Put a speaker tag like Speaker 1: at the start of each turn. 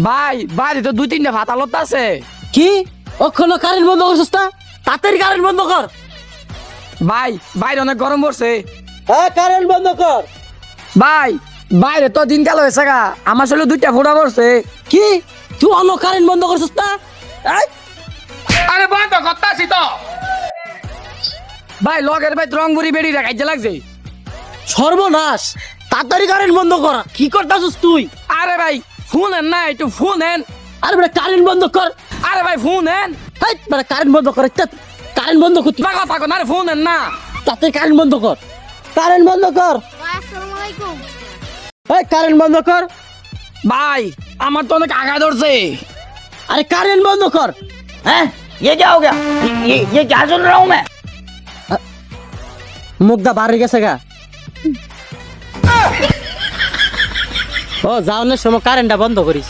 Speaker 1: ভাই বাইরে তো দুই তিনটা ভাত আলত আছে।
Speaker 2: কি অক্ষণ কারেন্ট বন্ধ করছিস না? তাড়াতাড়ি কারেন্ট বন্ধ কর।
Speaker 1: ভাই বাইরে অনেক গরম পড়ছে।
Speaker 2: হ্যাঁ কারেন্ট বন্ধ কর।
Speaker 1: ভাই বাইরে তো দিনকাল হয়েছে গা, আমার শরীরে দুইটা ফোঁটা পড়ছে।
Speaker 2: কি তুই অন্য কারেন্ট বন্ধ করছিস না? এই,
Speaker 1: আরে বন্ধ করতাছি তো। ভাই লগের ভাই রং বুড়ি বেড়ি রাখাইতে লাগছে।
Speaker 2: সর্বনাশ, তাড়াতাড়ি কারেন্ট বন্ধ কর। কি করতাছিস তুই?
Speaker 1: আরে ভাই ফোন হেন না, একটু ফোন হেন।
Speaker 2: আরে বেটা কারেন্ট বন্ধ কর।
Speaker 1: আরে ভাই ফোন হেন।
Speaker 2: এই বেটা কারেন্ট বন্ধ কর। কারেন্ট বন্ধ কর তুই।
Speaker 1: কথা থাকো না, আরে ফোন হেন না।
Speaker 2: তাড়াতাড়ি কারেন্ট বন্ধ কর। কারেন্ট বন্ধ কর।
Speaker 3: আসসালামু আলাইকুম।
Speaker 2: এই কারেন্ট বন্ধ কর।
Speaker 1: ভাই আমার তো অনেক আগা ধরছে।
Speaker 2: আরে কারেন্ট বন্ধ কর।
Speaker 4: हैं ये क्या हो गया ये क्या सुन रहा हूँ मैं
Speaker 2: মুগদা বাড়ি গেছে গা। ও যাওয়ানোর সময় কারেন্টটা বন্ধ করিস।